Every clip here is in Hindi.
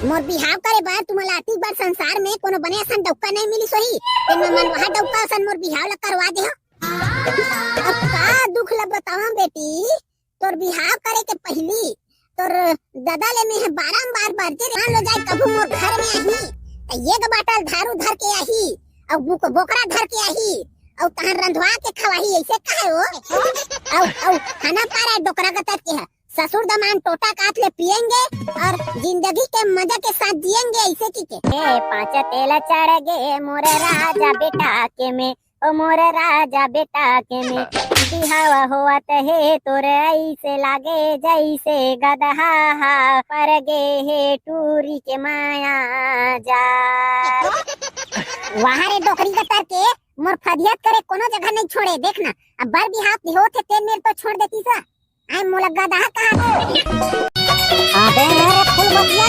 मोर बिहाव करे बार तुमला अति बार संसार में कोनो बने असन डौका नहीं मिली सोही ते मन वहां डौका असन मोर बिहाव ला करवा दे अब का दुख ला बतावा बेटी तोर बिहाव करे के पहली तोर दादा ले में बारंबार बरते मान लो जाए कभू मोर घर में आही त एक बाटल धारू धर के आही और बोकरा धर के आही और तहन रंधवा के खवाही ऐसे काहे हो औ खाना पारा डोकरा का के है ससुर दमान टोटा काट ले पियेंगे और जिंदगी के मजा के साथ जिएंगे ऐसे की के पांच तेल चढ़ गे मोरे राजा बेटा के में ओ मोरे राजा बेटा के में बिहावा होवत है तोरे ऐसे लागे जैसे गदहा पर गे है टूरी के माया जा वहाँ रे डोकरी कतर के मोर फदियत करे कोनो जगह नहीं छोड़े देखना अब बर बिहाव हो थे ते मेरे तो छोड़ देती सा आई मोला गदहा कहा अबे अरे फूलबतिया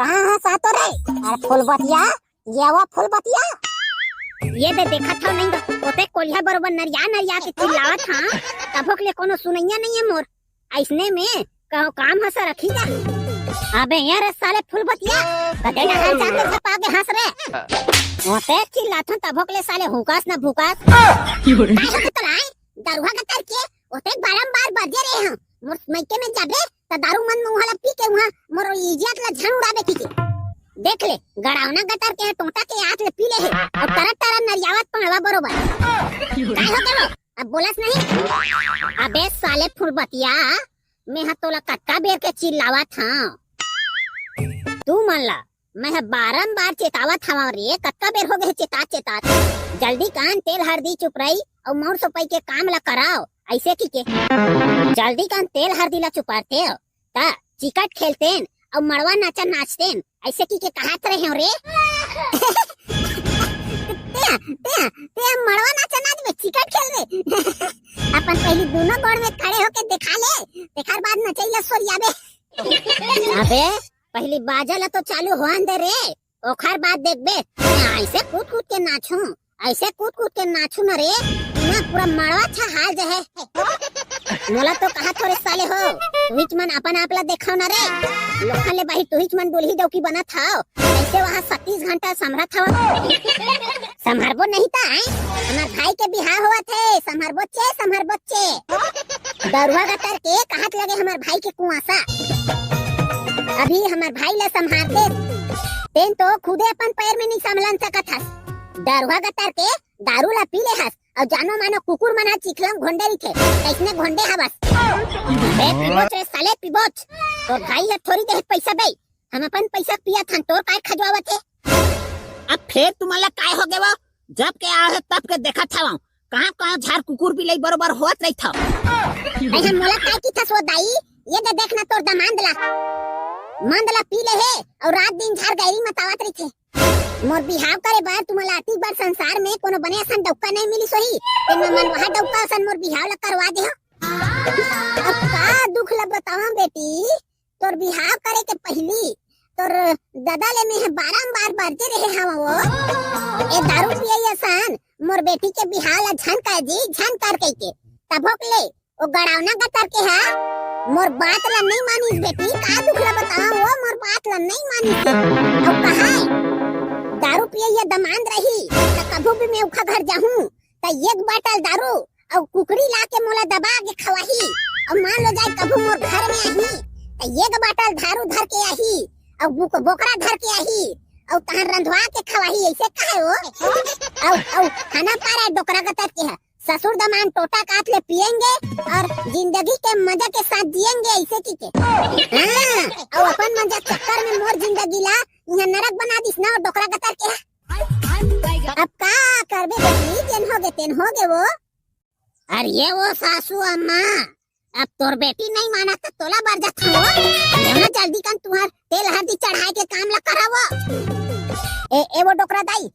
कहाँ है सातो रे अरे फूलबतिया ये वो फूलबतिया ये दे देखा था नहीं तो ओते कोलिया बरोबर नरिया के चिल्लावत था तभोक ले कोनो सुनैया नहीं है मोर ऐसने में कहो काम हंस रखी जा अबे यार साले फूलबतिया कदे ना हाल जाके छपा के हंस रे ओते चिल्लात था तभोक ले साले हुकास ना भूकास दरुहा का करके ओते बारंबार बजे रहे हम मोर मैके में जाबे त दारू मन मुहला पी के वहां मोर इज्जत ला झन उड़ाबे की देख ले गड़ावना गटर के टोटा के आंख ले पी ले है और तरत नरियावत पड़वा बरोबर काय हो गयो अब बोलस नहीं अबे साले फुलबतिया मैं हतोला कट्टा बेर के चिल्लावत हां तू मान ला मैं बारंबार चेतावत हवा रे कट्टा बेर हो गए चेता जल्दी कान तेल हल्दी चुपराई और मोर सोपाई के काम ला कराओ ऐसे की के जल्दी कान तेल हल्दी ला चुपाते हो ता चिकट खेलतेन और मड़वा नाचा नाचतेन ऐसे की के कहात रहे हो रे ते मड़वा नाचा नाच में चिकट खेल रे अपन पहली दोनों गोड़ में खड़े होके दिखा ले देखर बाद नचैला सोरियाबे अबे पहली बाजा तो चालू होन दे रे ओखर बाद देखबे ऐसे कूद कूद के नाचूं ऐसे कूद कूद के नाचूं न रे ना पूरा मड़वा अच्छा हाल जे है मोला तो कहा थोड़े साले हो तुहिच मन अपन आपला देखाओ न रे लोखन ले बाही तुहिच मन दुल्ही डौकी बना था ऐसे वहाँ 37 घंटा संभरा था संभरबो नहीं था हमार भाई के बिहार हुआ थे संभरबो चे दरुआ गटर के कहत लगे हमार भाई के कुआसा अभी हमार भाई ला संभालते तेन तो खुदे अपन पैर में नहीं संभलन सकत हस दरुआ गटर के दारू ला पी ले हस और जानो मानो कुकुर मना चिखलम घोंडे रिखे कैसने घोंडे हवस बे पिबोच रे साले पिबोच तो भाई है थोड़ी देर पैसा दे हम अपन पैसा पिया थन तोर काय खजवावत है अब फिर तुम्हारा काय हो गए वो जब के आ तब के देखा था कहाँ झाड़ कुकुर बिलाई बरोबर होत रही था ऐसा मोला काय की था सो दाई ये दे देखना तोर दमांदला मंदला पी ले है और रात दिन झाड़ गैरी मतावत रही थे मोर बिहाव करे बार तुमला अति बार संसार में कोनो बने असन डौका नहीं मिली सोही ते मन वहां डौका असन मोर बिहाव ला करवा दे अब का दुख ला बतावा बेटी तोर बिहाव करे के पहली तोर दादा ले में बारंबार बरते रहे हम वो ए दारू पिए असन मोर बेटी के बिहाव ला झन कर के तभोक ले ओ गड़ावना गटर के है मोर बात ला नहीं मानी बेटी का दुख ला बतावा वो मोर बात ला नहीं मानी और कहा दारू पिए ये दमांद रही त कभू भी मैं उखा घर जाहूं त एक बाटल दारू और कुकरी ला के मोला दबा के खवाही और मान लो जाए कभू मोर घर में आही त एक बाटल दारू धर के आही और बोकरा धर के आही और तहन रंधवा के खवाही ऐसे काहे हो और खाना पारा डोकरा गतर के है ससुर दमान टोटा काट ले पियेंगे और जिंदगी के मजा के साथ जिएंगे ऐसे की के और अपन मजा चक्कर में मोर जिंदगी ला यहाँ नरक बना दिस ना डोकरा गतर के अब का करबे बेटी तेन हो गए वो अरे ये वो सासू अम्मा अब तोर बेटी नहीं माना तो तोला बार जाता हो ना जल्दी कर तुम्हार तेल हल्दी चढ़ाए के काम ला करावो ए वो डोकरा दाई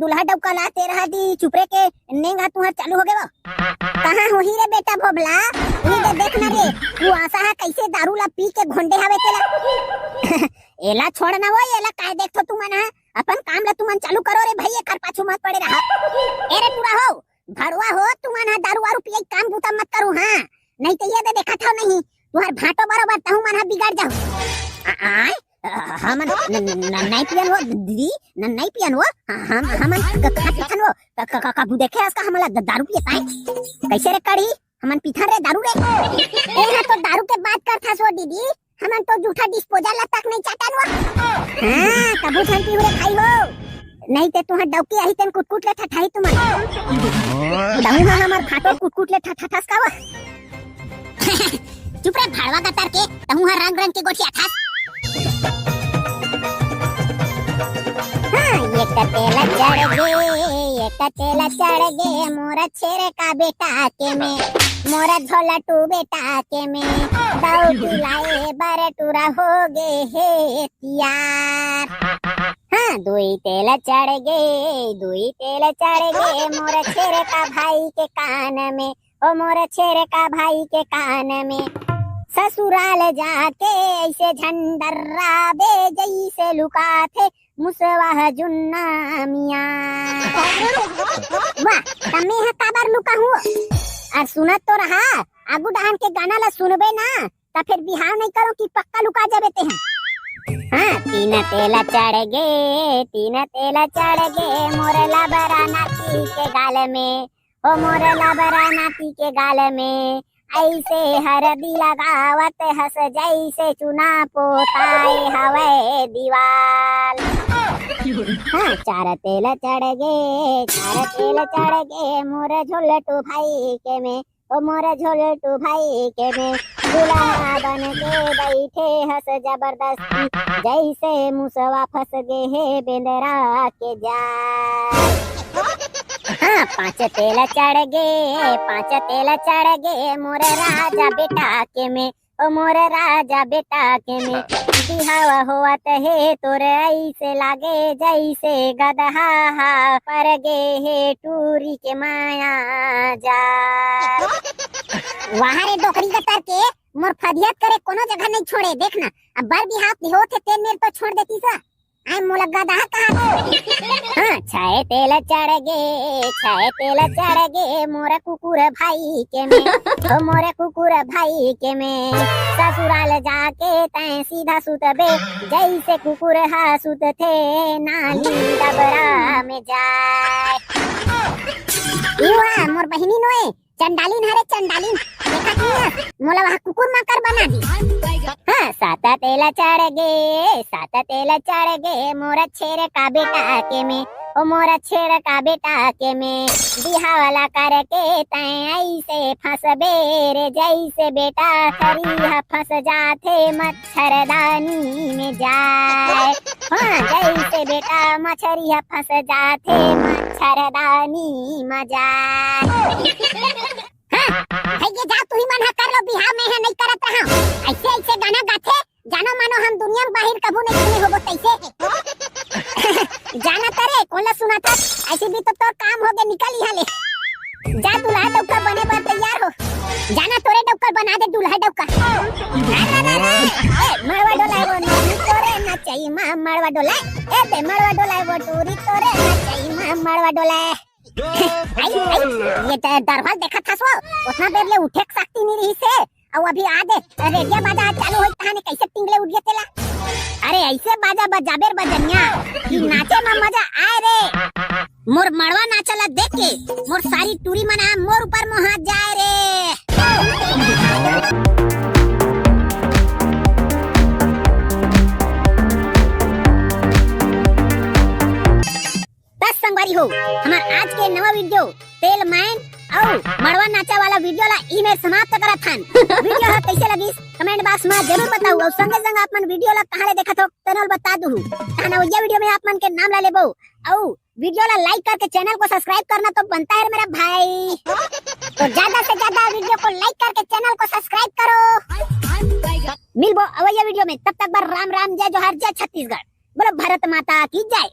दुल्हा डौका ला तेल हल्दी चुपरे के नेंगा तुम्हार चालू हो गए कहाँ हो ही रे बेटा भोबला ये देखना रे तू आशा है कैसे दारू ला पी के घोंडे हवे तेला एला छोड़ना वो एला काय देखो तू मना अपन काम ला तुमन चालू करो रे भैया कर पाछू मत पड़े रहा एरे पूरा हो भड़वा हो तुमन दारू वारू पिए काम बूता मत करू नहीं तो ये देखा था नहीं तुम्हार भाटो बरोबर तहु मन बिगाड़ जाओ हमन नहीं पियन वो दीदी नहीं पियन वो हमन खा पिथन वो कबू देखे इसका हमला दारू पिए पाए कैसे रे कड़ी हमन पिथन रे दारू रे एहा तो दारू के बात करथा सो दीदी हमन तो जूठा डिस्पोजल तक नहीं चाटन वो हां कबू थन पी रे खाई हो नहीं ते तुहा डौकी आही तेन कुटकुट ले ठठाई तुमन दाऊ ना हमर फाटो कुटकुट ले ठठठस का वो चुप रे भाड़वा का के तहु हर रंग रंग के गोठिया था ये कतेला चढ़ गे मोरा छेरे का बेटा के में मोरा झोला टू बेटा के में दाऊ पिलाए बारे टूरा हो गे हे यार हाँ दुई तेल चढ़ गे मोरा छेरे का भाई के कान में ओ मोरा छेरे का भाई के कान में ससुराल जाके ऐसे झंडर्रा बे जैसे लुका थे मुसवाह जुन्ना मिया वाह तमे हा काबर लुका हुआ और सुनत तो रहा आगू डहान के गाना ला सुनबे ना ता फिर बिहार नहीं करो कि पक्का लुका जाबे ते हम हाँ तीन तेला चढ़ गे मोरला बराना ती के गाल में ओ मोरला बराना ती के गाल में ऐसे हरदी लगावत हस जैसे चुना पोताए हवे दीवाल हाँ चार तेल चढ़ गे मोर झोलटू भाई के में ओ मोर झोलटू भाई के में दूल्हा बन के बैठे हस जबरदस्ती जैसे मुसवा फंस गे है बेंदरा के जाल हाँ पांच तेल चढ़ गे मोर राजा बेटा के में ओ मोर राजा बेटा के में बिहावा होवत है तोरे ऐसे लागे जैसे गदहा पर गे है टूरी के माया जा वहाँ रे डोकरी कतर के मोर फदियत करे कोनो जगह नहीं छोड़े देखना अब बर बिहाव होते तेल मेर तो छोड़ देती सा आई मोला गदहा कहा हाँ छाए तेल चढ़ गे मोर कुकुर भाई के में ओ मोर कुकुर भाई के में ससुराल जाके तै सीधा सुतबे जैसे कुकुर हा सुत थे नाली डबरा में जाए युवा मोर बहिनी नोए चंडालीन हरे चंडालीन देखा कि मोला वहाँ कुकुर माकर बना दी हाँ सात तेल चढ़ गे मोरा छेरे का बेटा के में ओ मोरा छेरे का बेटा के में बिहावला करके तै ऐसे फंस बेरे जैसे बेटा खरीहा फंस जाते मच्छरदानी में जाए हाँ जैसे बेटा मछरिया फंस जाते मच्छरदानी में जाए भैया जा तू ही मन कर लो बिहार में है नहीं करत रहा ऐसे गाना गाथे जानो मानो हम दुनिया में बाहर कबू नहीं सुने होबो तैसे जाना तरे कोला सुना था ऐसे भी तो तोर काम हो गए निकल यहाँ ले जा दूल्हा डौका बने पर तैयार हो जाना तोरे डौका बना दे दूल्हा डौका मड़वा डोलाए वो नोरी तोरे नचई मां मड़वा डोलाए ए दे मड़वा डोलाए वो टूरी तोरे नचई मां मड़वा डोलाए ये दरवाल देखा था सो उतना देर ले उठे सकती नहीं रही से और अभी आ दे रेडियो बाजा चालू होई कहानी कैसे टिंगले उठ गए तेला अरे ऐसे बाजा बजाबेर बजनिया कि नाचे में मजा आए रे मोर मड़वा नाचला देख के मोर सारी टूरी मना मोर ऊपर में हाथ जाए रे संगवारी हो हमार आज के नवा वीडियो तेल मैन और मड़वा नाचा वाला वीडियो ला ईमेल समाप्त करत हन वीडियो हा कैसे लगी कमेंट बॉक्स में जरूर बताओ और संगे संग आप मन वीडियो ला कहां ले देखत हो चैनल बता दू ताना ये वीडियो में आप मन के नाम ला लेबो और वीडियो ला लाइक करके चैनल को सब्सक्राइब करना तो बनता है मेरा भाई तो ज्यादा से ज्यादा वीडियो को लाइक करके चैनल को सब्सक्राइब करो मिलबो अवैया वीडियो में तब तक बार राम राम जय जोहार जय छत्तीसगढ़ बोलो भारत माता की जय।